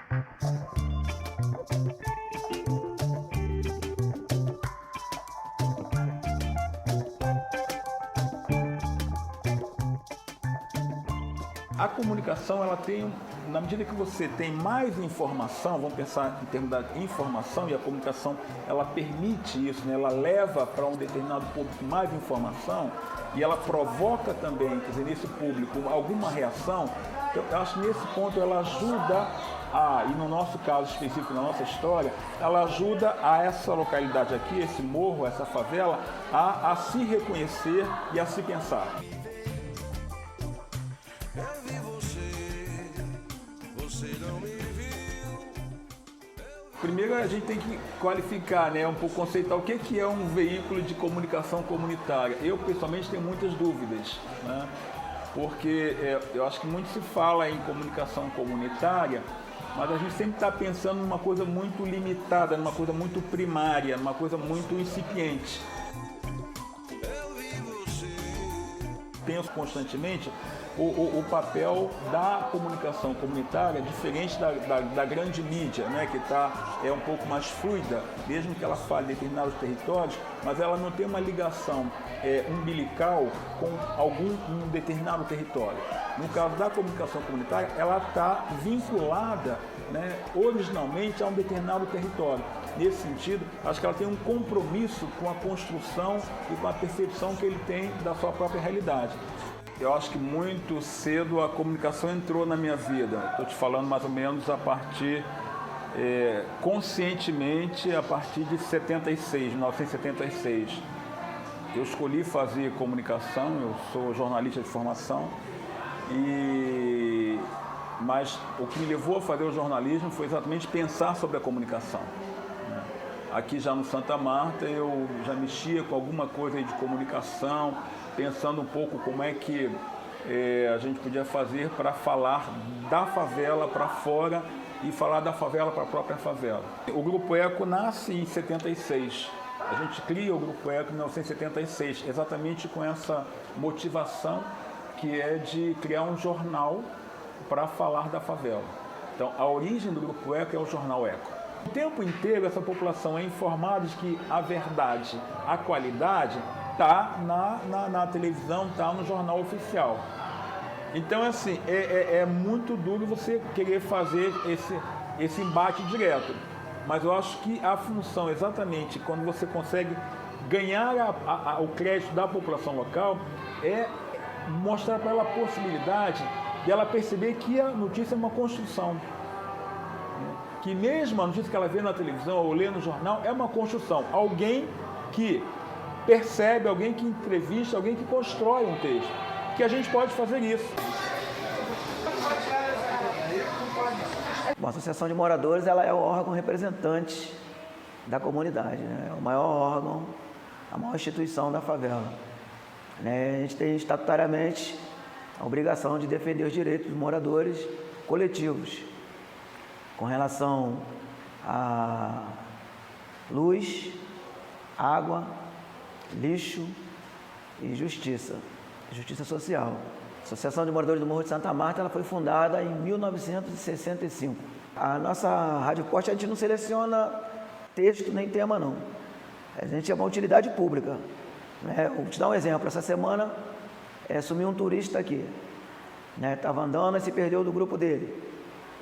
A comunicação, ela tem, na medida que você tem mais informação, vamos pensar em termos da informação, e a comunicação, ela permite isso, né? Ela leva para um determinado público mais informação e ela provoca também, quer dizer, nesse público, alguma reação. Então, eu acho que nesse ponto ela ajuda e no nosso caso específico, na nossa história, ela ajuda a essa localidade aqui, esse morro, essa favela, a se reconhecer e a se pensar. Primeiro a gente tem que qualificar, né, um pouco conceituar o que é um veículo de comunicação comunitária. Eu, pessoalmente, tenho muitas dúvidas, né, porque eu acho que muito se fala em comunicação comunitária, mas a gente sempre está pensando numa coisa muito limitada, numa coisa muito primária, numa coisa muito incipiente. Penso constantemente o papel da comunicação comunitária diferente da grande mídia, né, que é um pouco mais fluida, mesmo que ela fale em determinados territórios, mas ela não tem uma ligação umbilical com um determinado território. No caso da comunicação comunitária, ela está vinculada, né, originalmente a um determinado território. Nesse sentido, acho que ela tem um compromisso com a construção e com a percepção que ele tem da sua própria realidade. Eu acho que muito cedo a comunicação entrou na minha vida. Estou te falando mais ou menos a partir, conscientemente, a partir de 1976. Eu escolhi fazer comunicação, eu sou jornalista de formação, mas o que me levou a fazer o jornalismo foi exatamente pensar sobre a comunicação. Aqui já no Santa Marta eu já mexia com alguma coisa de comunicação, pensando um pouco como é que a gente podia fazer para falar da favela para fora e falar da favela para a própria favela. O Grupo Eco nasce em 76. A gente cria o Grupo Eco em 1976, exatamente com essa motivação que é de criar um jornal para falar da favela. Então, a origem do Grupo Eco é o jornal Eco. O tempo inteiro essa população é informada de que a verdade, a qualidade está na televisão, está no jornal oficial. Então, assim, é muito duro você querer fazer esse embate direto. Mas eu acho que a função, exatamente, quando você consegue ganhar o crédito da população local, é mostrar para ela a possibilidade de ela perceber que a notícia é uma construção. Que mesmo a notícia que ela vê na televisão ou lê no jornal é uma construção. Alguém que percebe, alguém que entrevista, alguém que constrói um texto. Que a gente pode fazer isso. Bom, a Associação de Moradores ela é o órgão representante da comunidade, né? É o maior órgão, a maior instituição da favela. Né? A gente tem estatutariamente a obrigação de defender os direitos dos moradores coletivos com relação a luz, água, lixo e justiça social. A Associação de Moradores do Morro de Santa Marta ela foi fundada em 1965. A nossa Rádio Poste, a gente não seleciona texto nem tema, não. A gente é uma utilidade pública. Né? Vou te dar um exemplo. Essa semana sumiu um turista aqui. Estava andando e se perdeu do grupo dele.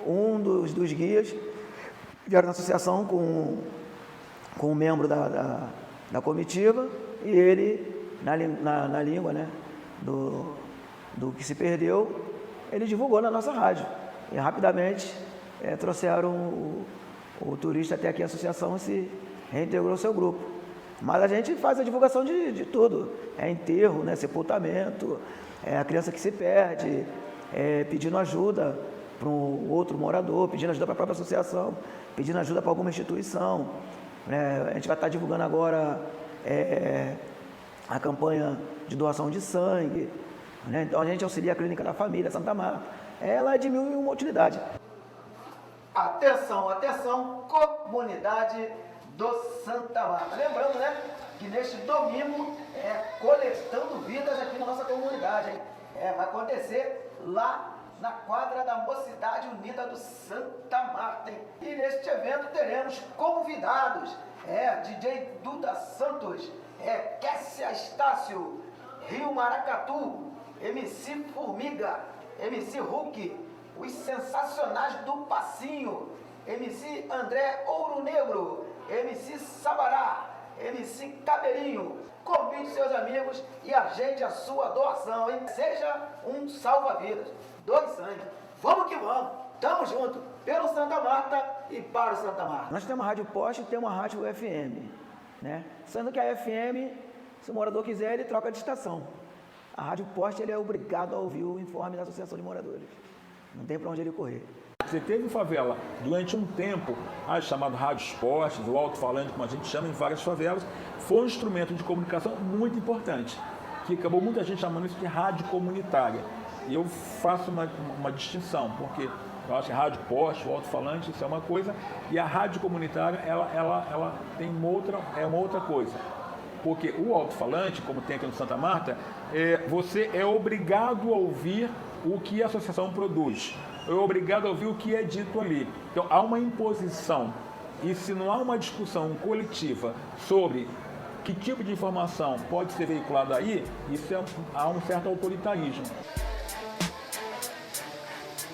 Um dos guias vieram na associação com um membro da comitiva e ele, na língua, né, do que se perdeu, ele divulgou na nossa rádio. E rapidamente trouxeram o turista até aqui a associação e se reintegrou ao seu grupo. Mas a gente faz a divulgação de tudo. É enterro, né, sepultamento, a criança que se perde, pedindo ajuda para um outro morador, pedindo ajuda para a própria associação, pedindo ajuda para alguma instituição. A gente vai estar divulgando agora a campanha de doação de sangue. Né? Então a gente auxilia a Clínica da Família Santa Marta. Ela é de 1001 utilidade. Atenção, atenção, comunidade do Santa Marta. Lembrando, né, que neste domingo Coletando Vidas aqui na nossa comunidade. Hein? Vai acontecer lá na quadra da Mocidade Unida do Santa Marta. E neste evento teremos convidados, DJ Duda Santos, Kessia Estácio, Rio Maracatu, MC Formiga, MC Hulk, os Sensacionais do Passinho, MC André Ouro Negro, MC Sabará, MC Cabelinho. Convide seus amigos e agende a sua doação, hein? Seja um salva-vidas. Doe sangue. Vamos que vamos. Tamo junto. Pelo Santa Marta e para o Santa Marta. Nós temos uma rádio poste e temos uma rádio FM, né? Sendo que a FM, se o morador quiser, ele troca de estação. A rádio poste, ele é obrigado a ouvir o informe da Associação de Moradores. Não tem para onde ele correr. Você teve favela durante um tempo, chamado rádios postes, o alto-falante, como a gente chama, em várias favelas, foi um instrumento de comunicação muito importante, que acabou muita gente chamando isso de rádio comunitária. E eu faço uma distinção, porque eu acho que rádio poste, o alto-falante, isso é uma coisa, e a rádio comunitária, ela tem uma outra coisa. Porque o alto-falante, como tem aqui no Santa Marta, você é obrigado a ouvir o que a associação produz. É obrigado a ouvir o que é dito ali. Então, há uma imposição. E se não há uma discussão coletiva sobre que tipo de informação pode ser veiculada aí, há um certo autoritarismo.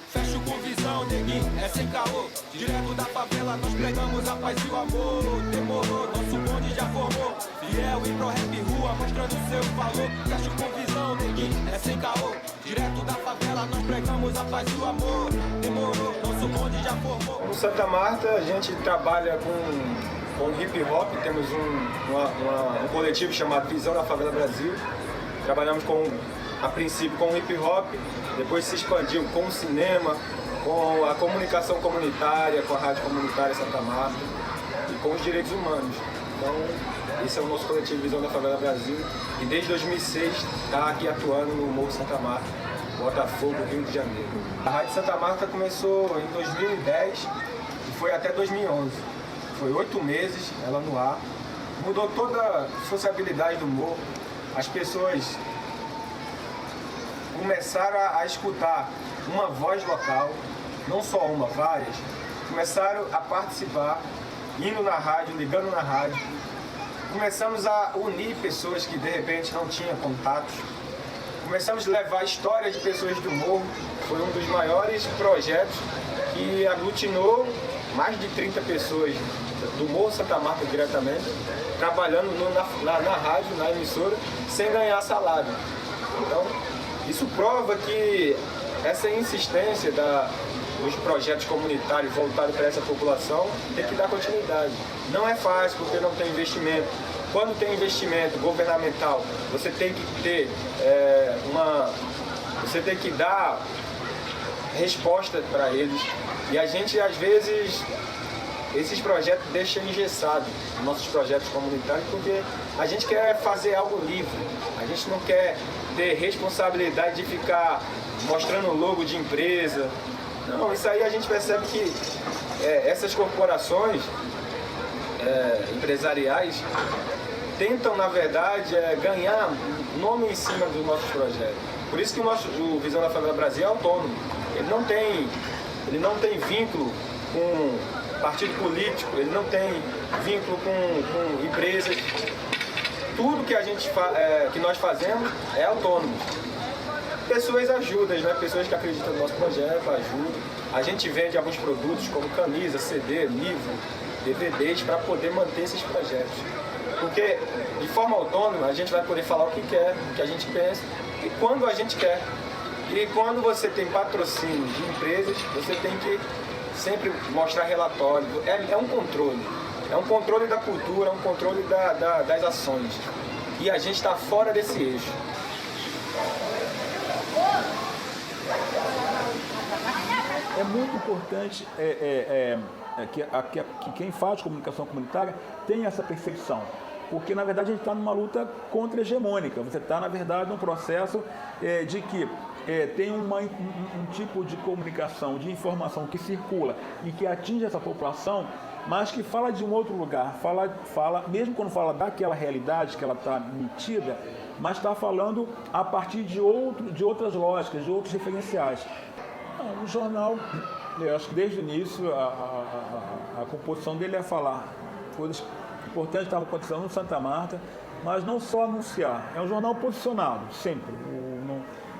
Fecho com visão, neguinho, é sem caô. Direto da favela, nós pregamos a paz e o amor. Demorou, nosso bonde já formou. Fiel e pro rap rua, mostrando seu valor. Fecho com visão, neguinho, é sem caô. Direto da favela, nós pregamos a paz e o amor. Demorou, nosso bonde já formou. No Santa Marta, a gente trabalha com hip hop. Temos um coletivo chamado Visão da Favela Brasil. Trabalhamos a princípio com hip hop, depois se expandiu com o cinema, com a comunicação comunitária, com a rádio comunitária Santa Marta e com os direitos humanos. Então, esse é o nosso coletivo Visão da Favela Brasil e desde 2006 está aqui atuando no Morro Santa Marta, Botafogo, Rio de Janeiro. A Rádio Santa Marta começou em 2010 e foi até 2011. Foi 8 meses ela no ar, mudou toda a sociabilidade do morro, as pessoas começaram a escutar uma voz local, não só uma, várias, começaram a participar, indo na rádio, ligando na rádio. Começamos a unir pessoas que de repente não tinham contatos. Começamos a levar histórias de pessoas do morro. Foi um dos maiores projetos que aglutinou mais de 30 pessoas do Morro Santa Marta diretamente, trabalhando na rádio, na emissora, sem ganhar salário. Então, isso prova que essa insistência dos projetos comunitários voltados para essa população tem que dar continuidade. Não é fácil porque não tem investimento. Quando tem investimento governamental, você tem que ter você tem que dar resposta para eles. E a gente, às vezes, esses projetos deixam engessados, nossos projetos comunitários, porque a gente quer fazer algo livre. A gente não quer ter responsabilidade de ficar mostrando logo de empresa. Não, isso aí a gente percebe que essas corporações empresariais tentam, na verdade, ganhar nome em cima dos nossos projetos. Por isso que o Visão da Favela Brasil é autônomo. Ele não tem vínculo com partido político, ele não tem vínculo com empresas. Tudo que que nós fazemos é autônomo. Pessoas ajudam, né? Pessoas que acreditam no nosso projeto ajudam. A gente vende alguns produtos como camisa, CD, livro, DVDs para poder manter esses projetos. Porque de forma autônoma a gente vai poder falar o que quer, o que a gente pensa e quando a gente quer. E quando você tem patrocínio de empresas, você tem que sempre mostrar relatório. É um controle. É um controle da cultura, é um controle das ações. E a gente está fora desse eixo. É muito importante que quem faz comunicação comunitária tenha essa percepção. Porque, na verdade, a gente está numa luta contra-hegemônica. Você está, na verdade, num processo de que tem um tipo de comunicação, de informação que circula e que atinge essa população, mas que fala de um outro lugar, fala mesmo quando fala daquela realidade que ela está metida, mas está falando a partir de outras lógicas, de outros referenciais. Não, o jornal, eu acho que desde o início a composição dele é falar coisas importantes que estavam acontecendo no Santa Marta, mas não só anunciar. É um jornal posicionado, sempre.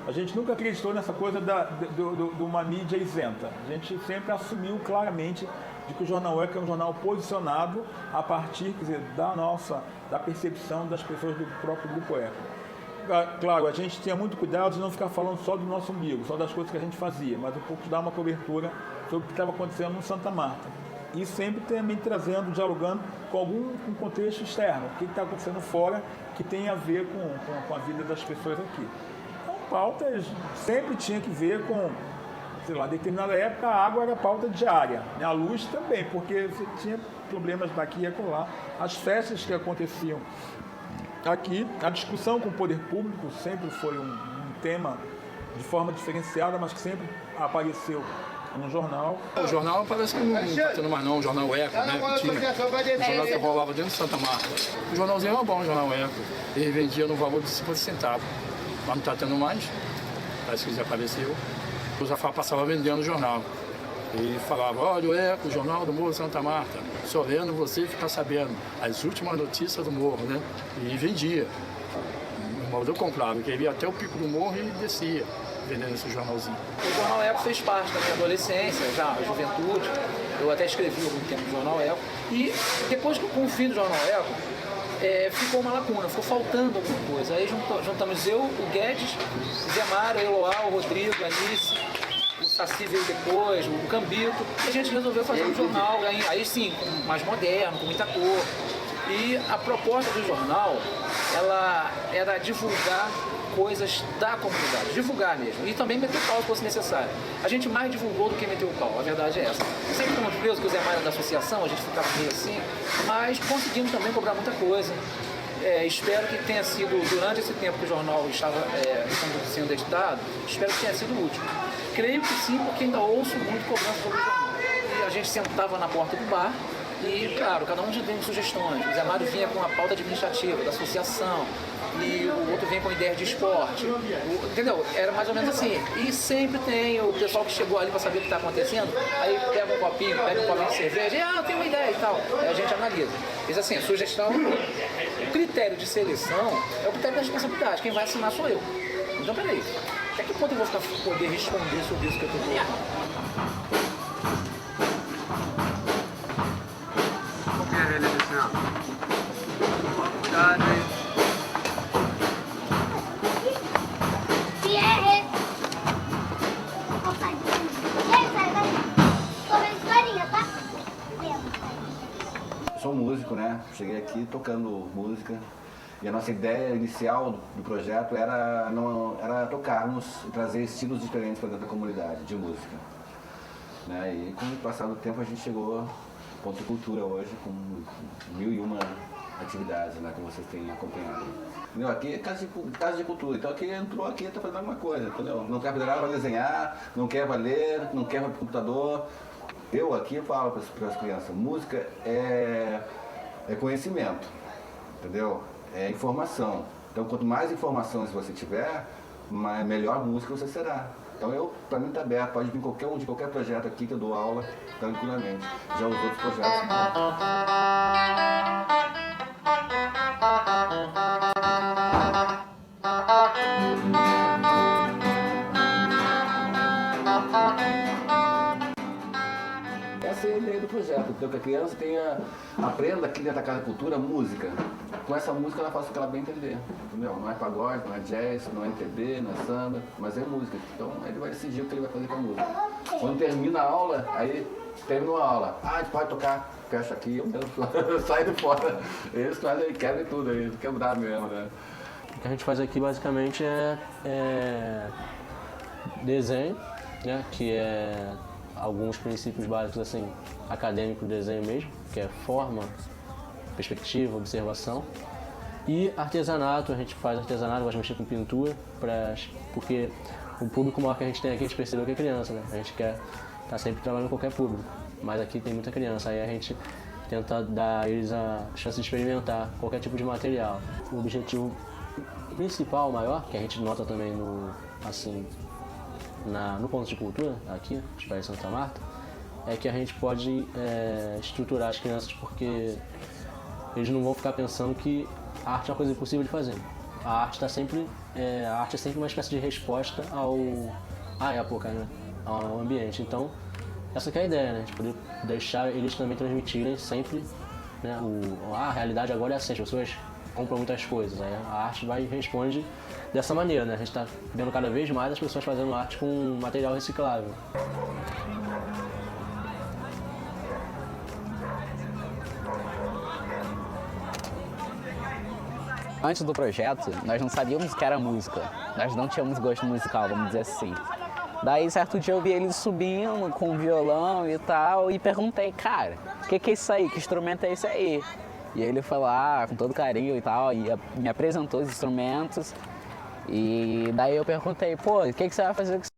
A gente nunca acreditou nessa coisa de uma mídia isenta. A gente sempre assumiu claramente de que o Jornal Eco é um jornal posicionado a partir, quer dizer, da percepção das pessoas do próprio Grupo Eco. Claro, a gente tinha muito cuidado de não ficar falando só do nosso umbigo, só das coisas que a gente fazia, mas um pouco de dar uma cobertura sobre o que estava acontecendo no Santa Marta. E sempre também trazendo, dialogando com algum contexto externo, o que está acontecendo fora, que tem a ver com a vida das pessoas aqui. Então, pautas sempre tinha que ver com, sei lá, determinada época a água era pauta diária, né? A luz também, porque você tinha problemas daqui e acolá. As festas que aconteciam aqui, a discussão com o poder público sempre foi um tema de forma diferenciada, mas que sempre apareceu no jornal. O jornal parece que não está tendo mais não, o Jornal Eco, né, que tinha. O jornal que rolava dentro de Santa Marta. O jornalzinho era bom, o Jornal Eco. Ele vendia no valor de 50 centavos. Mas não está tendo mais, parece que desapareceu. O Zafar passava vendendo o jornal. E falava, olha o Eco, o Jornal do Morro de Santa Marta. Só vendo você ficar sabendo as últimas notícias do morro, né? E vendia. O morador comprava, porque ele ia até o pico do morro e descia, vendendo esse jornalzinho. O Jornal Eco fez parte da minha adolescência, já a juventude. Eu até escrevi algum tempo no Jornal Eco. E depois que eu fui do Jornal Eco, ficou uma lacuna, ficou faltando alguma coisa. Aí juntamos eu, o Guedes, o Zé Mário, o Eloá, o Rodrigo, a Anice, o Saci veio depois, o Cambito, e a gente resolveu fazer um jornal, aí sim, mais moderno, com muita cor. E a proposta do jornal, ela era divulgar coisas da comunidade, divulgar mesmo, e também meter o pau se fosse necessário. A gente mais divulgou do que meteu o pau, a verdade é essa. Sempre fomos presos, que o Zé Mário era da associação, a gente ficava meio assim, mas conseguimos também cobrar muita coisa. Espero que tenha sido, durante esse tempo que o jornal estava sendo editado, espero que tenha sido útil. Creio que sim, porque ainda ouço muito cobrança sobre o jornal. E a gente sentava na porta do bar e, claro, cada um dando sugestões. O Zé Mário vinha com a pauta administrativa da associação e o outro vinha com ideia de esporte. Entendeu? Era mais ou menos assim. E sempre tem o pessoal que chegou ali para saber o que está acontecendo, aí pega um copinho de cerveja e, eu tenho uma ideia e tal. Aí a gente analisa. Diz assim, a sugestão, o critério de seleção é o critério da responsabilidade. Quem vai assinar sou eu. Então, peraí. Até que ponto eu vou poder responder sobre isso que eu estou colocando? Sou músico, né? Cheguei aqui tocando música. E a nossa ideia inicial do projeto era tocarmos e trazer estilos diferentes para dentro da comunidade de música. Né? E com o passar do tempo a gente chegou ao ponto de cultura hoje, com 1001 atividades, né, como vocês têm acompanhado. Entendeu? Aqui é casa de cultura, então aqui entrou aqui está fazendo a mesma coisa, entendeu? Não quer para desenhar, não quer para ler, não quer para o computador. Eu aqui falo para as crianças, música é conhecimento, entendeu? É informação. Então, quanto mais informações você tiver, melhor música você será. Então, para mim está aberto, pode vir de qualquer projeto aqui que eu dou aula tranquilamente. Já os outros projetos. Essa é a ideia do projeto, então que a criança aprenda aqui dentro da Casa Cultura música. Com essa música ela faz o que ela bem entender, entendeu? Não é pagode, não é jazz, não é MPB, não é samba, mas é música. Então ele vai decidir o que ele vai fazer com a música. Quando termina a aula, aí terminou a aula, a gente pode tocar, fecha aqui, eu mesmo saio de fora. Eles fazem, quebrem tudo, eles quebraram mesmo, né? O que a gente faz aqui basicamente é desenho, né? Que é alguns princípios básicos assim, acadêmico do desenho mesmo, que é forma, perspectiva, observação. E artesanato, a gente faz artesanato, gosta de mexer com pintura, porque o público maior que a gente tem aqui, a gente percebeu que é criança, né? A gente quer estar sempre trabalhando com qualquer público, mas aqui tem muita criança, aí a gente tenta dar a eles a chance de experimentar qualquer tipo de material. O objetivo principal, maior, que a gente nota também no ponto de cultura, aqui, Espaço Santa Marta, é que a gente pode estruturar as crianças, porque eles não vão ficar pensando que a arte é uma coisa impossível de fazer. A arte é sempre uma espécie de resposta ao ambiente. Então, essa que é a ideia, né? De poder deixar eles também transmitirem sempre, né? A realidade agora é assim, as pessoas compram muitas coisas, aí a arte vai e responde dessa maneira, né? A gente está vendo cada vez mais as pessoas fazendo arte com material reciclável. Antes do projeto, nós não sabíamos o que era música. Nós não tínhamos gosto musical, vamos dizer assim. Daí, certo dia, eu vi ele subindo com o violão e tal, e perguntei, cara, o que é isso aí? Que instrumento é esse aí? E ele foi lá, com todo carinho e tal, e me apresentou os instrumentos. E daí eu perguntei, pô, o que você vai fazer com isso?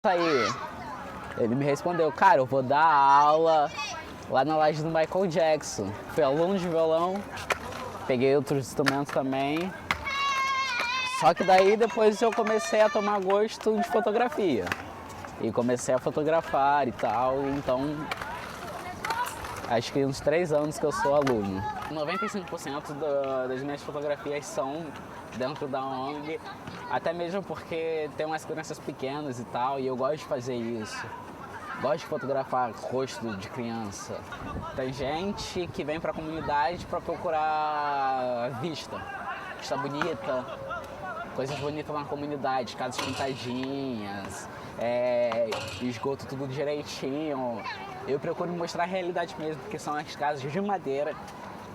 Aí, ele me respondeu, cara, eu vou dar aula lá na laje do Michael Jackson. Fui aluno de violão, peguei outros instrumentos também. Só que daí depois eu comecei a tomar gosto de fotografia. E comecei a fotografar e tal, então acho que uns 3 anos que eu sou aluno. 95% das minhas fotografias são dentro da ONG, até mesmo porque tem umas crianças pequenas e tal, e eu gosto de fazer isso. Gosto de fotografar rosto de criança. Tem gente que vem para a comunidade para procurar vista bonita, coisas bonitas na comunidade, casas pintadinhas, esgoto tudo direitinho. Eu procuro mostrar a realidade mesmo, porque são as casas de madeira,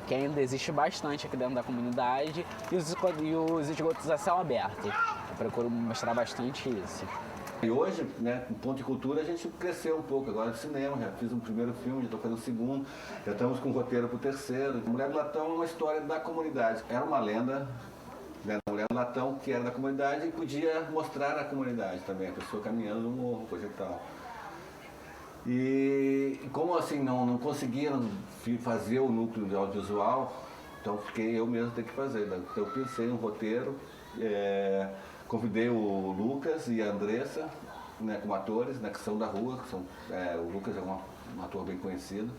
que ainda existe bastante aqui dentro da comunidade, e os esgotos a céu aberto. Eu procuro mostrar bastante isso. E hoje, né, no Ponto de Cultura, a gente cresceu um pouco agora de cinema, já fiz um primeiro filme, já estou fazendo o segundo, já estamos com o roteiro para o terceiro. Mulher do Latão é uma história da comunidade. Era uma lenda, né, da Mulher do Latão, que era da comunidade e podia mostrar a comunidade também, a pessoa caminhando no morro, coisa e tal. E como assim não conseguiram fazer o núcleo de audiovisual, então fiquei eu mesmo ter que fazer. Então eu pensei no roteiro, convidei o Lucas e a Andressa, né, como atores, né, que são da rua, o Lucas é um ator bem conhecido,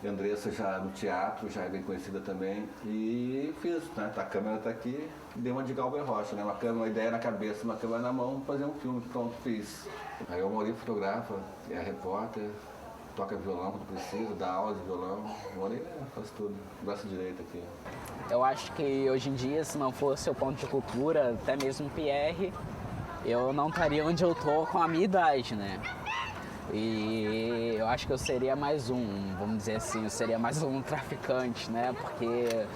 e a Andressa já no teatro, já é bem conhecida também, e fiz, né, a câmera está aqui, dei uma de Galber Rocha, né, uma ideia na cabeça, uma câmera na mão, fazer um filme, pronto, fiz. Aí o Maurício fotografa, é repórter, toca violão quando precisa, dá aula de violão, o Maurício faz tudo, braço direito aqui. Eu acho que hoje em dia, se não fosse o Ponto de Cultura, até mesmo o PR, eu não estaria onde eu tô com a minha idade, né? E eu acho que eu seria mais vamos dizer assim, eu seria mais um traficante, né? Porque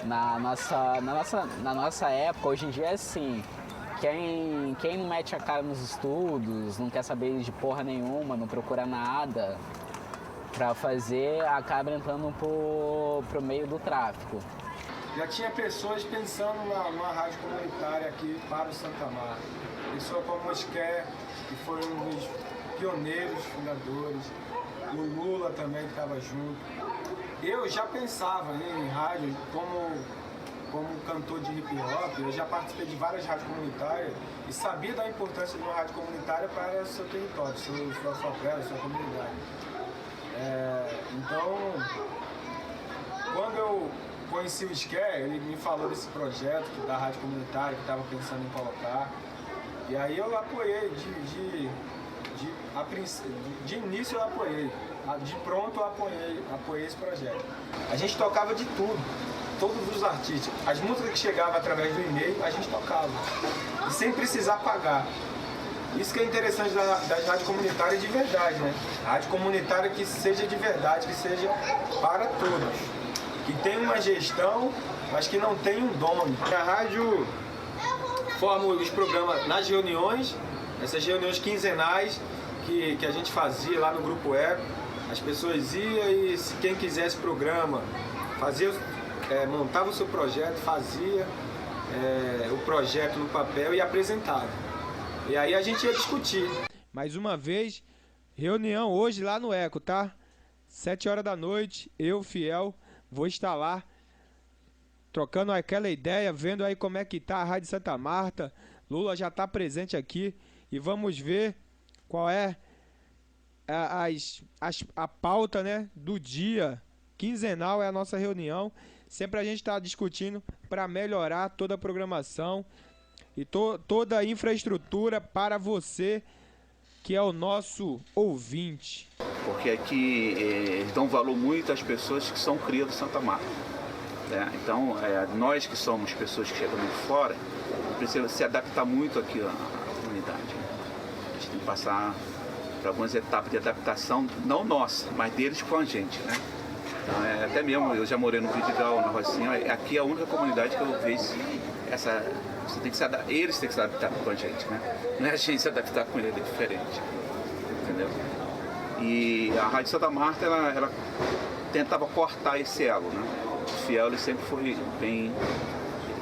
na nossa época, hoje em dia é assim, quem não mete a cara nos estudos, não quer saber de porra nenhuma, não procura nada pra fazer, acaba entrando pro meio do tráfico. Já tinha pessoas pensando numa rádio comunitária aqui para o Santa Marta. Pessoa como Mosquer, que foi um dos pioneiros, fundadores, o Lula também que estava junto. Eu já pensava em rádio como cantor de hip hop, eu já participei de várias rádios comunitárias e sabia da importância de uma rádio comunitária para o seu território, sua terra, sua comunidade. Então, quando eu conheci o Square, ele me falou desse projeto da rádio comunitária que estava pensando em colocar. E aí eu apoiei De início eu apoiei, de pronto eu apoiei esse projeto. A gente tocava de tudo, todos os artistas. As músicas que chegavam através do e-mail, a gente tocava, e sem precisar pagar. Isso que é interessante das rádios comunitárias de verdade, né? A rádio comunitária que seja de verdade, que seja para todos. Que tem uma gestão, mas que não tem um dono. A rádio forma os programas nas reuniões, essas reuniões quinzenais que a gente fazia lá no Grupo Eco. As pessoas iam e se quem quisesse programa, montava o seu projeto, fazia o projeto no papel e apresentava. E aí a gente ia discutir. Mais uma vez, reunião hoje lá no Eco, tá? 7 horas da noite, eu, Fiel, vou estar lá, trocando aquela ideia, vendo aí como é que tá a Rádio Santa Marta. Lula já tá presente aqui e vamos ver qual é a pauta, né, do dia. Quinzenal é a nossa reunião. Sempre a gente tá discutindo para melhorar toda a programação e toda a infraestrutura para você que é o nosso ouvinte. Porque aqui eles dão valor muito às pessoas que são crias do Santa Marta. Né? Então, nós que somos pessoas que chegamos de fora, precisamos se adaptar muito aqui à comunidade. A gente tem que passar por algumas etapas de adaptação, não nossa, mas deles com a gente. Né? Então, até mesmo, eu já morei no Vidigal, na Rocinha, aqui é a única comunidade que eu vejo você tem que eles têm que se adaptar com a gente, né? Não é a gente se adaptar com ele, é diferente, entendeu? E a Rádio Santa Marta, ela tentava cortar esse elo, né? O Fiel, ele sempre foi bem,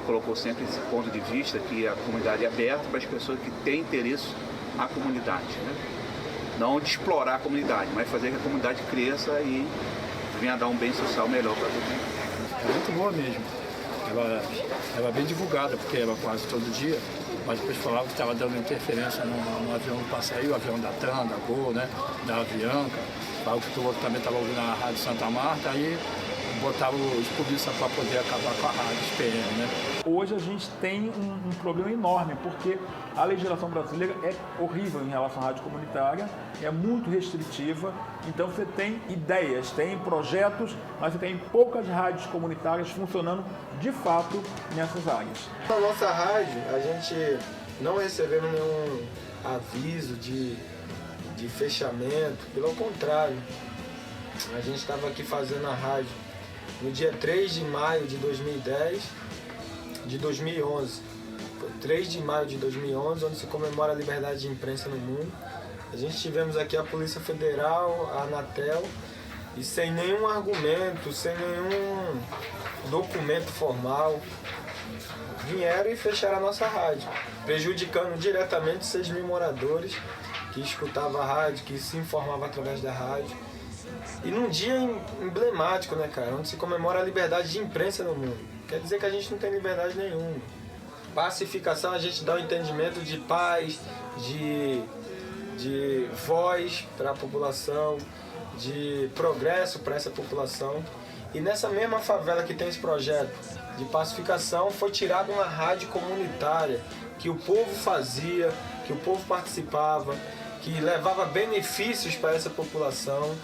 colocou sempre esse ponto de vista que a comunidade é aberta para as pessoas que têm interesse na comunidade, né? Não de explorar a comunidade, mas fazer que a comunidade cresça e venha dar um bem social melhor para todo mundo. É muito boa mesmo. Ela é bem divulgada, porque ela quase todo dia, mas depois falava que estava dando interferência no avião do passeio, o avião da TAM, da Gol, né, da Avianca, falava que o outro também estava ouvindo a Rádio Santa Marta, aí botava os publicistas para poder acabar com a rádio SPM, né? Hoje a gente tem um problema enorme, porque a legislação brasileira é horrível em relação à rádio comunitária, é muito restritiva, então você tem ideias, tem projetos, mas você tem poucas rádios comunitárias funcionando de fato nessas áreas. Na nossa rádio, a gente não recebeu nenhum aviso de fechamento, pelo contrário, a gente estava aqui fazendo a rádio no dia 3 de maio de 2011. Foi 3 de maio de 2011, onde se comemora a liberdade de imprensa no mundo. A gente tivemos aqui a Polícia Federal, a Anatel, e sem nenhum argumento, sem nenhum documento formal, vieram e fecharam a nossa rádio, prejudicando diretamente 6 mil moradores que escutavam a rádio, que se informavam através da rádio. E num dia emblemático, né, cara, onde se comemora a liberdade de imprensa no mundo. Quer dizer que a gente não tem liberdade nenhuma. Pacificação, a gente dá um entendimento de paz, de voz para a população, de progresso para essa população. E nessa mesma favela que tem esse projeto de pacificação, foi tirada uma rádio comunitária que o povo fazia, que o povo participava, que levava benefícios para essa população.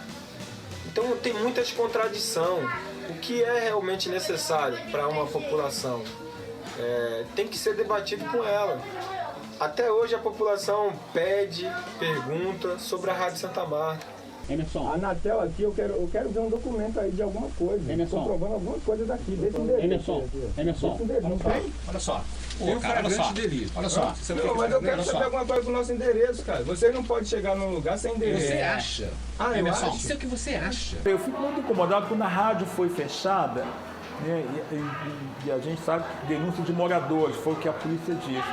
Então tem muita contradição. O que é realmente necessário para uma população tem que ser debatido com ela. Até hoje a população pede, pergunta sobre a Rádio Santa Marta. Emerson. A Anatel aqui, eu quero ver um documento aí de alguma coisa. Emerson. Comprovando alguma coisa daqui, desse endereço. Emerson. Olha só. Tem um flagrante delito. Olha só. Não, mas eu quero saber alguma coisa com o nosso endereço, cara. Você não pode chegar num lugar sem endereço. Você acha? Emerson, isso é o que você acha. Eu fico muito incomodado quando a rádio foi fechada, né, e a gente sabe que denúncia de moradores, foi o que a polícia disse.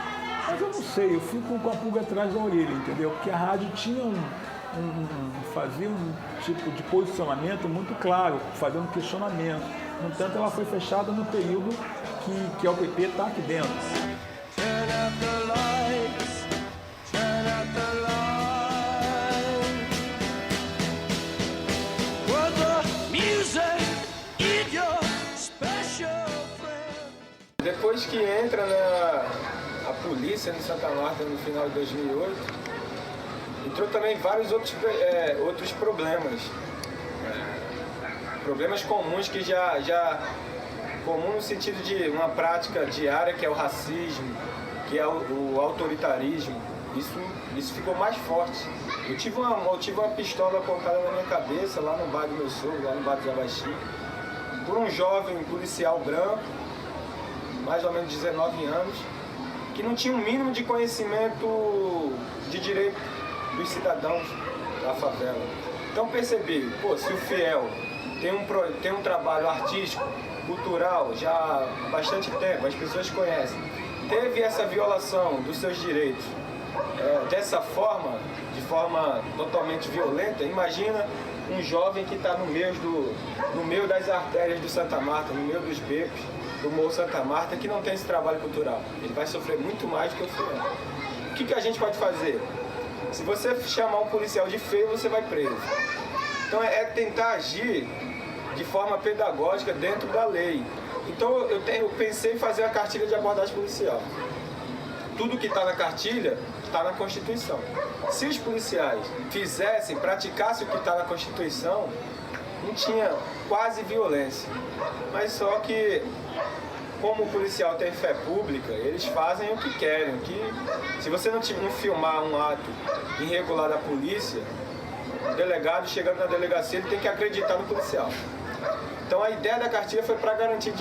Mas eu não sei, eu fico com a pulga atrás da orelha, entendeu? Porque a rádio tinha fazia um tipo de posicionamento muito claro, fazendo questionamento. No entanto, ela foi fechada no período que a UPP está aqui dentro. Depois que entra a polícia em Santa Marta no final de 2008, entrou também vários outros problemas. Problemas comuns que já comum no sentido de uma prática diária, que é o racismo, que é o autoritarismo. Isso ficou mais forte. Eu tive uma pistola apontada na minha cabeça lá no bar do meu sogro, lá no bar do Abaixi, por um jovem policial branco, mais ou menos 19 anos, que não tinha o mínimo de conhecimento de direito dos cidadãos da favela. Então percebi, se o Fiel tem um trabalho artístico, cultural, já há bastante tempo, as pessoas conhecem, teve essa violação dos seus direitos dessa forma, de forma totalmente violenta, imagina um jovem que está no meio das artérias do Santa Marta, no meio dos becos do Morro Santa Marta, que não tem esse trabalho cultural. Ele vai sofrer muito mais do que o Fiel. O que a gente pode fazer? Se você chamar um policial de feio, você vai preso. Então é tentar agir de forma pedagógica dentro da lei. Então eu pensei em fazer a cartilha de abordagem policial. Tudo que está na cartilha está na Constituição. Se os policiais praticassem o que está na Constituição, não tinha quase violência. Mas só que, como o policial tem fé pública, eles fazem o que querem. Se você não filmar um ato irregular da polícia, o delegado chegando na delegacia, ele tem que acreditar no policial. Então a ideia da cartilha foi para garantir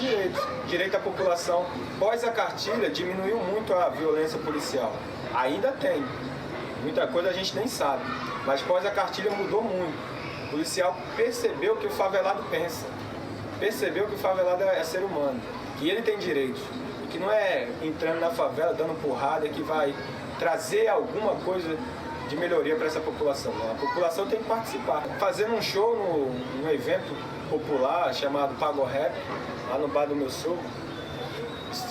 direito à população. Após a cartilha, diminuiu muito a violência policial. Ainda tem, muita coisa a gente nem sabe, mas após a cartilha mudou muito. O policial percebeu que o favelado pensa, percebeu que o favelado é ser humano, que ele tem direitos, e que não é entrando na favela, dando porrada, que vai trazer alguma coisa de melhoria para essa população. A população tem que participar. Fazendo um show num evento popular chamado Pago Rap, lá no bar do meu sogro,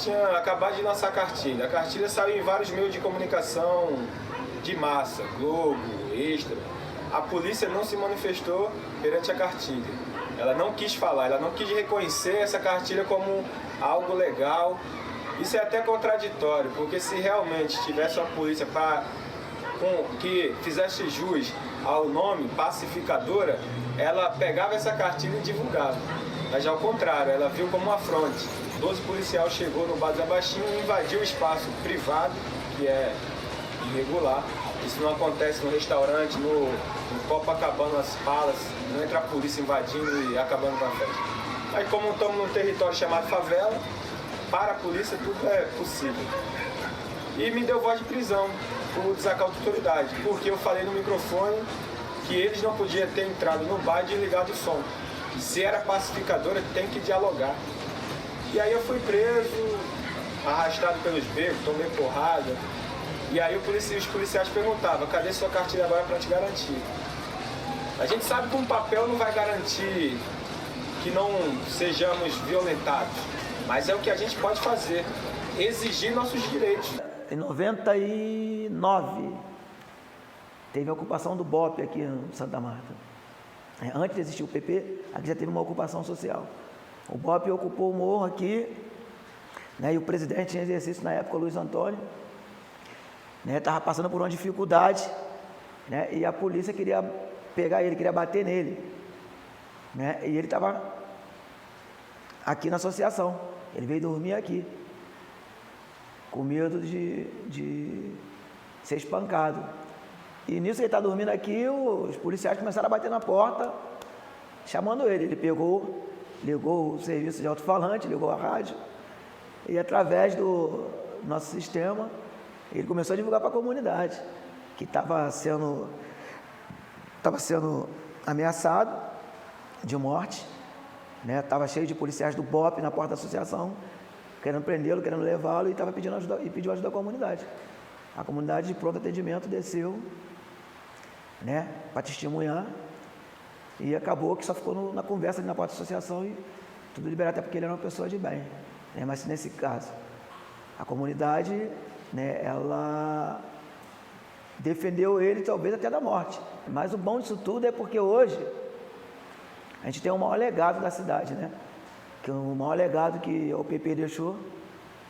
tinha acabado de lançar a cartilha. A cartilha saiu em vários meios de comunicação de massa, Globo, Extra. A polícia não se manifestou perante a cartilha. Ela não quis falar, ela não quis reconhecer essa cartilha como algo legal. Isso é até contraditório, porque se realmente tivesse uma polícia que fizesse jus ao nome pacificadora, ela pegava essa cartilha e divulgava. Mas ao contrário, ela viu como um afronte. 12 policiais chegou no bar do Abaixinho e invadiu o espaço privado, que é irregular. Isso não acontece no restaurante, no Copacabana, nas Palas, não entra a polícia invadindo e acabando com a festa. Aí como estamos num território chamado favela, para a polícia tudo é possível. E me deu voz de prisão por desacato de autoridade, porque eu falei no microfone que eles não podiam ter entrado no bar e desligado o som. Se era pacificadora, tem que dialogar. E aí eu fui preso, arrastado pelos becos, tomei porrada. E aí os policiais perguntavam, cadê sua cartilha agora para te garantir? A gente sabe que um papel não vai garantir que não sejamos violentados, mas é o que a gente pode fazer, exigir nossos direitos. Em 99, teve a ocupação do BOP aqui em Santa Marta. Antes de existir o PP, aqui já teve uma ocupação social. O BOP ocupou o morro aqui, né, e o presidente em exercício na época, Luiz Antônio, estava passando por uma dificuldade, né, e a polícia queria pegar ele, queria bater nele. Né, e ele estava aqui na associação, ele veio dormir aqui, com medo de ser espancado. E nisso ele está dormindo aqui, os policiais começaram a bater na porta, chamando ele. Ele ligou o serviço de alto-falante, ligou a rádio, e através do nosso sistema, ele começou a divulgar para a comunidade, que estava sendo ameaçado de morte, né? Estava cheio de policiais do BOP na porta da associação, querendo prendê-lo, querendo levá-lo, e estava pedindo ajuda, e pediu ajuda da comunidade. A comunidade de pronto atendimento desceu, né, para testemunhar, e acabou que só ficou na conversa ali na porta da associação e tudo liberado, até porque ele era uma pessoa de bem. Né? Mas nesse caso, a comunidade, né, ela defendeu ele talvez até da morte. Mas o bom disso tudo é porque hoje a gente tem o maior legado da cidade, né? Que o maior legado que o PP deixou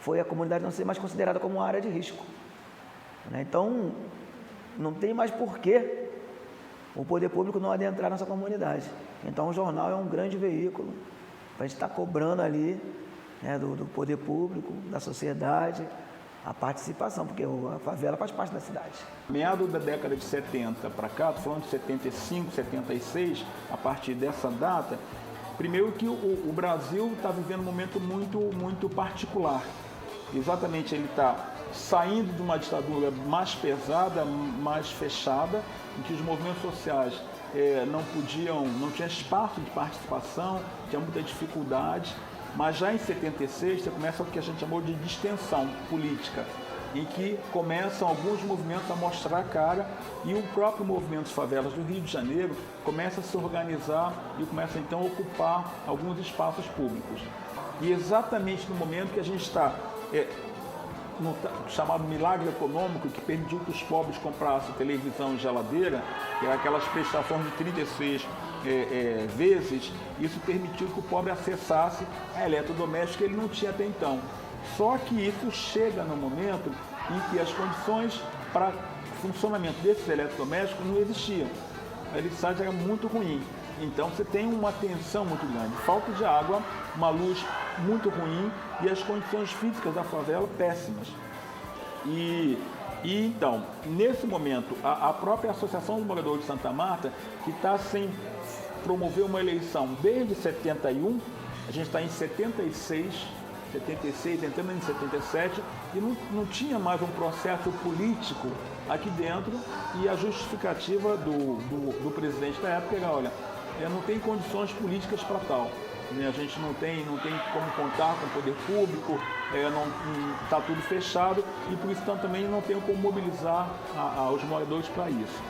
foi a comunidade não ser mais considerada como uma área de risco. Né? Então, não tem mais porquê o poder público não adentrar nessa comunidade. Então o jornal é um grande veículo para a gente estar cobrando ali, né, do poder público, da sociedade, a participação, porque a favela faz parte da cidade. Meados da década de 70 para cá, estou falando de 75, 76, a partir dessa data, primeiro que o Brasil está vivendo um momento muito particular. Exatamente, ele está saindo de uma ditadura mais pesada, mais fechada, em que os movimentos sociais não tinha espaço de participação, tinha muita dificuldade. Mas já em 76 você começa o que a gente chamou de distensão política, em que começam alguns movimentos a mostrar a cara e o próprio movimento das favelas do Rio de Janeiro começa a se organizar e começa então a ocupar alguns espaços públicos. E exatamente no momento que a gente está no chamado milagre econômico, que permitiu que os pobres comprassem televisão e geladeira, que era aquelas prestações de 36 vezes, isso permitiu que o pobre acessasse a eletrodoméstico que ele não tinha até então. Só que isso chega no momento em que as condições para funcionamento desses eletrodomésticos não existiam. A eletricidade era muito ruim. Então você tem uma tensão muito grande, falta de água, uma luz muito ruim e as condições físicas da favela péssimas. E então, nesse momento, a própria Associação dos Moradores de Santa Marta, que está sem promover uma eleição desde 71, a gente está em 76, entrando em 77, e não tinha mais um processo político aqui dentro, e a justificativa do presidente da época era, olha, não tem condições políticas para tal. A gente não tem como contar com o poder público, está tudo fechado e por isso também não tem como mobilizar os moradores para isso.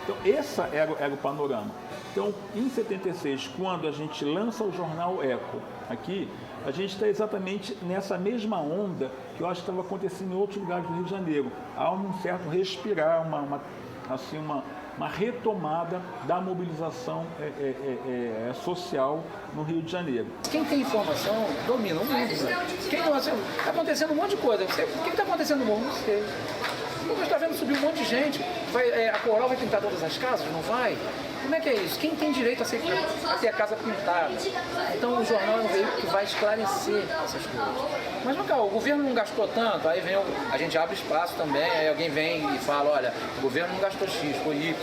Então, esse era o panorama. Então, em 76, quando a gente lança o jornal Eco aqui, a gente está exatamente nessa mesma onda que eu acho que estava acontecendo em outros lugares do Rio de Janeiro. Há um certo respirar, uma retomada da mobilização social no Rio de Janeiro. Quem tem informação domina o mundo. Quem não, está acontecendo um monte de coisa. O que está acontecendo no mundo? Não sei. Você está vendo subir um monte de gente. A Coral vai pintar todas as casas? Não vai? Como é que é isso? Quem tem direito a ter a casa pintada? Então o jornal é um veículo que vai esclarecer essas coisas. Mas não, o governo não gastou tanto, aí vem a gente abre espaço também, aí alguém vem e fala, olha, o governo não gastou X, foi Y.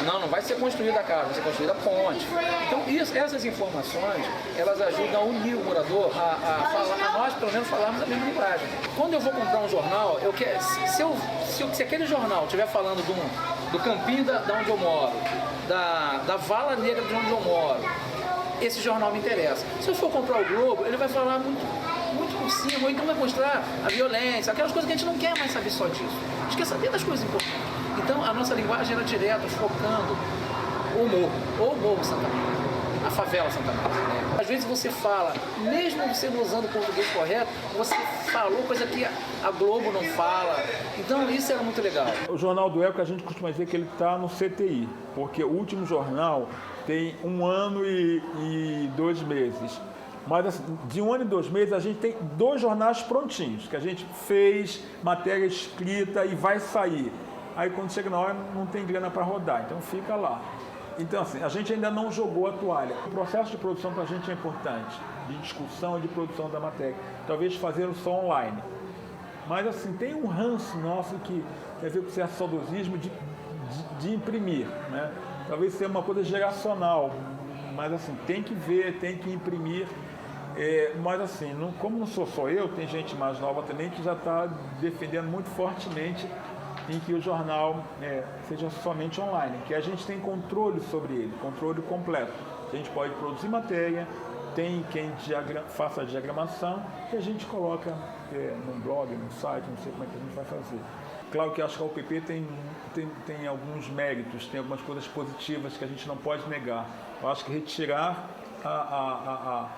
Não vai ser construída a casa, vai ser construída a ponte. Então essas informações, elas ajudam a unir o morador a nós, pelo menos, falarmos a mesma linguagem. Quando eu vou comprar um jornal, eu quero, se aquele jornal estiver falando do campinho da onde eu moro, da vala negra de onde eu moro, esse jornal me interessa. Se eu for comprar o Globo, ele vai falar muito por cima, ou então vai mostrar a violência, aquelas coisas que a gente não quer mais saber só disso. A gente quer saber das coisas importantes. Então a nossa linguagem era direta, focando o morro Santa Marta, a favela Santa Marta. Né? Às vezes você fala, mesmo você não usando o português correto, você falou coisa que a Globo não fala. Então isso era muito legal. O Jornal do Eco, a gente costuma dizer que ele está no CTI, porque o último jornal tem 1 ano e 2 meses. Mas assim, de 1 ano e 2 meses a gente tem 2 jornais prontinhos, que a gente fez, matéria escrita e vai sair. Aí quando chega na hora não tem grana para rodar, então fica lá. Então assim, a gente ainda não jogou a toalha. O processo de produção para a gente é importante, de discussão e de produção da matéria. Talvez fazer só online. Mas assim, tem um ranço nosso que quer ver com certo saudosismo de imprimir, né? Talvez seja uma coisa geracional, mas assim, tem que ver, tem que imprimir. Mas assim, como não sou só eu, tem gente mais nova também que já está defendendo muito fortemente em que o jornal seja somente online, que a gente tem controle sobre ele, controle completo. A gente pode produzir matéria, tem quem faça a diagramação e a gente coloca num blog, num site, não sei como é que a gente vai fazer. Claro que acho que a UPP tem alguns méritos, tem algumas coisas positivas que a gente não pode negar. Eu acho que retirar a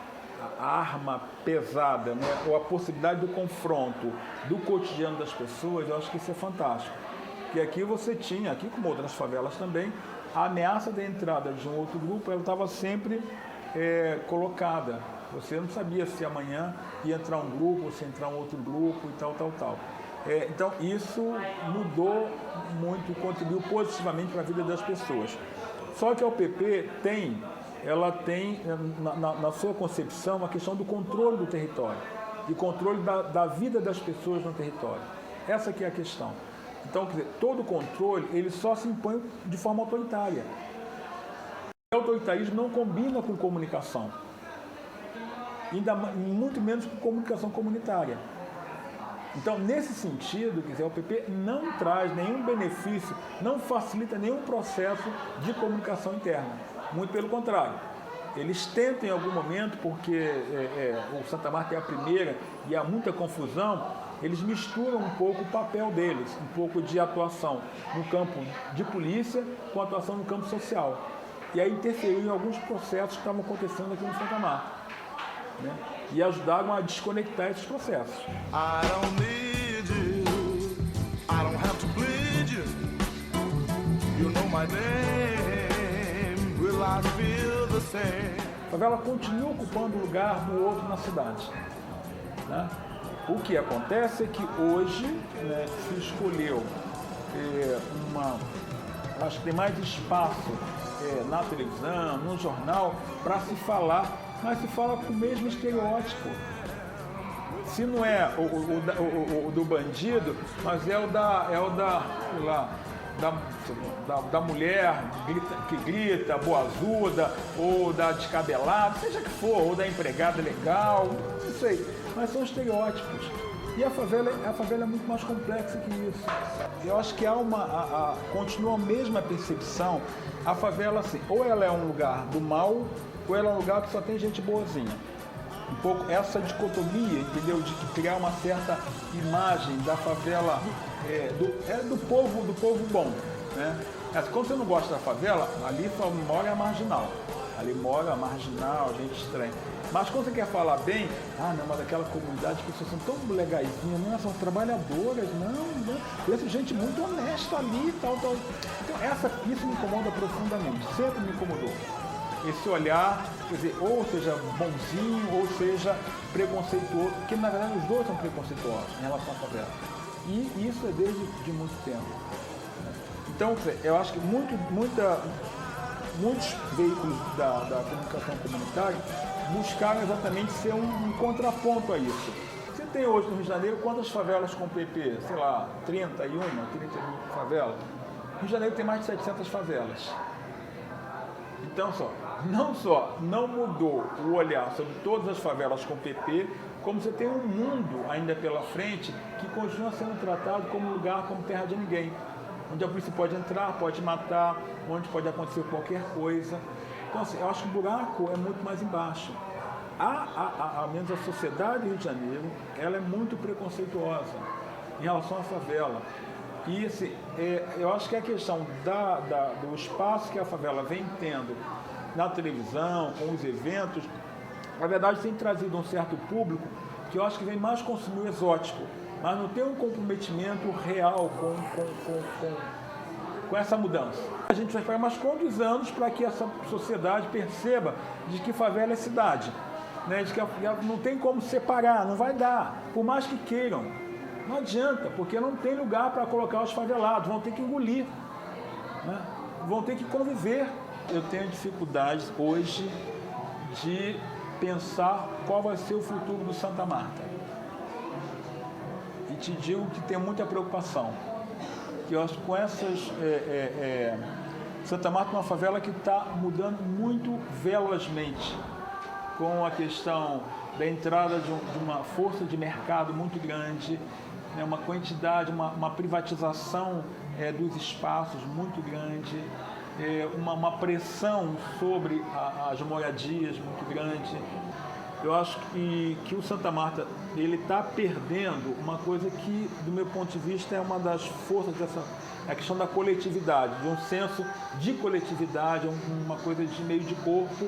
arma pesada, né, ou a possibilidade do confronto do cotidiano das pessoas, eu acho que isso é fantástico. Porque aqui você tinha, aqui como outras favelas também, a ameaça da entrada de um outro grupo, ela estava sempre colocada. Você não sabia se amanhã ia entrar um grupo, ou se ia entrar um outro grupo e tal. Então, isso mudou muito, contribuiu positivamente para a vida das pessoas. Só que a UPP ela tem na sua concepção a questão do controle do território, de controle da vida das pessoas no território. Essa que é a questão. Então, quer dizer, todo controle ele só se impõe de forma autoritária. O autoritarismo não combina com comunicação, ainda muito menos com comunicação comunitária. Então, nesse sentido, quer dizer, a UPP não traz nenhum benefício, não facilita nenhum processo de comunicação interna. Muito pelo contrário. Eles tentam em algum momento, porque o Santa Marta é a primeira e há muita confusão, eles misturam um pouco o papel deles, um pouco de atuação no campo de polícia com atuação no campo social. E aí interferiu em alguns processos que estavam acontecendo aqui no Santa Marta, né? E ajudaram a desconectar esses processos. I don't need you, I don't have to bleed you, you know my name, will I feel the same? A favela continua ocupando o lugar do outro na cidade, né? O que acontece é que hoje, né, se escolheu acho que tem mais espaço na televisão, no jornal, para se falar, mas se fala com o mesmo estereótipo. Se não é o do bandido, mas é o da mulher que grita, boazuda, ou da descabelada, seja que for, ou da empregada legal, não sei, mas são estereótipos. E a favela é muito mais complexa que isso. Eu acho que continua a mesma percepção. A favela, assim, ou ela é um lugar do mal, ou ela é um lugar que só tem gente boazinha. Um pouco essa dicotomia, entendeu? De criar uma certa imagem da favela, do povo bom, né? Quando você não gosta da favela, ali só mora a marginal. Ali mora a marginal, gente estranha. Mas quando você quer falar bem, não, mas daquela comunidade, as pessoas são tão legaisinhas, não, são trabalhadoras, não. Conheço gente muito honesta ali e tal. Então, isso me incomoda profundamente, sempre me incomodou. Esse olhar, quer dizer, ou seja bonzinho, ou seja preconceituoso, porque na verdade os dois são preconceituosos em relação à favela. E isso é desde de muito tempo. Então, eu acho que muitos veículos da comunicação comunitária buscaram exatamente ser um contraponto a isso. Você tem hoje no Rio de Janeiro quantas favelas com PP? Sei lá, 31 favelas. No Rio de Janeiro tem mais de 700 favelas. Então, não mudou o olhar sobre todas as favelas com PP, como você tem um mundo ainda pela frente que continua sendo tratado como lugar, como terra de ninguém. Onde a polícia pode entrar, pode matar, onde pode acontecer qualquer coisa. Então, assim, eu acho que o buraco é muito mais embaixo. A menos a sociedade do Rio de Janeiro, ela é muito preconceituosa em relação à favela. E, assim, eu acho que a questão do espaço que a favela vem tendo na televisão, com os eventos, na verdade tem trazido um certo público que eu acho que vem mais consumir o exótico, mas não tem um comprometimento real com essa mudança. A gente vai esperar mais quantos anos para que essa sociedade perceba de que favela é cidade, né? De que não tem como separar, não vai dar, por mais que queiram. Não adianta, porque não tem lugar para colocar os favelados, vão ter que engolir, né? Vão ter que conviver. Eu tenho dificuldades hoje de pensar qual vai ser o futuro do Santa Marta. E te digo que tem muita preocupação. Que eu acho que com essas... Santa Marta é uma favela que está mudando muito velozmente, com a questão da entrada de uma força de mercado muito grande, né, uma quantidade, uma privatização dos espaços muito grande, uma pressão sobre as moradias muito grande. Eu acho que o Santa Marta ele está perdendo uma coisa que, do meu ponto de vista, é uma das forças dessa a questão da coletividade, de um senso de coletividade, uma coisa de meio de corpo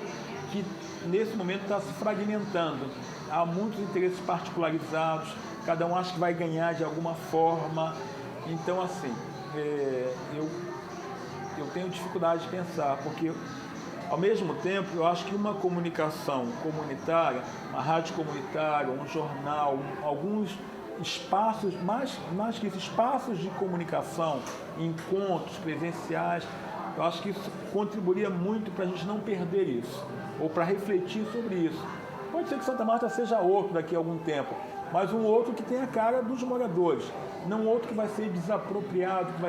que nesse momento está se fragmentando. Há muitos interesses particularizados, cada um acha que vai ganhar de alguma forma. Então, assim, eu tenho dificuldade de pensar, porque, ao mesmo tempo, eu acho que uma comunicação comunitária, uma rádio comunitária, um jornal, alguns espaços, mais que isso, espaços de comunicação, encontros presenciais. Eu acho que isso contribuiria muito para a gente não perder isso, ou para refletir sobre isso. Pode ser que Santa Marta seja outro daqui a algum tempo, mas um outro que tem a cara dos moradores, não outro que vai ser desapropriado, que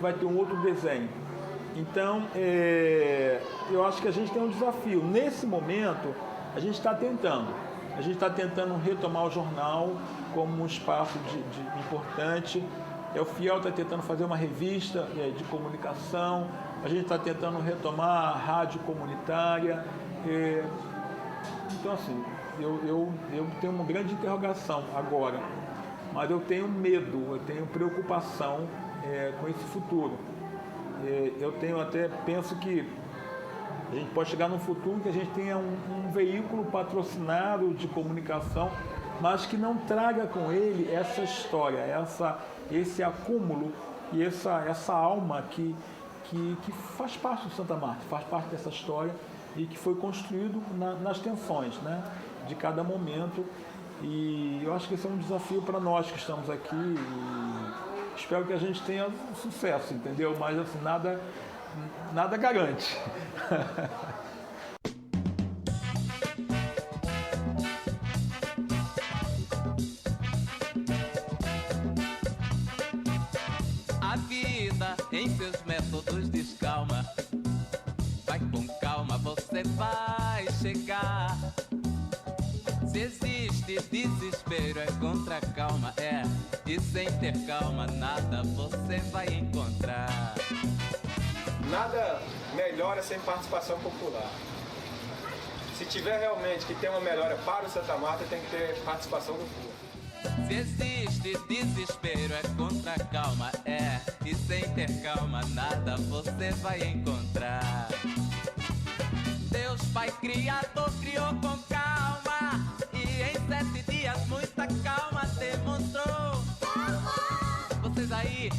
vai ter um outro desenho. Então, eu acho que a gente tem um desafio. Nesse momento, a gente está tentando retomar o jornal como um espaço importante. O Fiel está tentando fazer uma revista de comunicação, a gente está tentando retomar a rádio comunitária. Então, assim, eu tenho uma grande interrogação agora, mas eu tenho medo, eu tenho preocupação com esse futuro. Penso que a gente pode chegar num futuro que a gente tenha um veículo patrocinado de comunicação, mas que não traga com ele essa história, esse acúmulo e essa alma que faz parte do Santa Marta, faz parte dessa história e que foi construído nas tensões, né, de cada momento. E eu acho que esse é um desafio para nós que estamos aqui e espero que a gente tenha sucesso, entendeu? Mas assim, nada garante. A vida em seus métodos descalma. Vai com calma, você vai chegar. Se existe desespero, é contra calma, e sem ter calma, nada você vai encontrar. Nada melhora sem participação popular. Se tiver realmente que ter uma melhora para o Santa Marta, tem que ter participação do povo. Se existe desespero, é contra calma, e sem ter calma, nada você vai encontrar. Deus Pai Criador criou com calma, e em 7 dias muita calma demonstrou. Vocês aí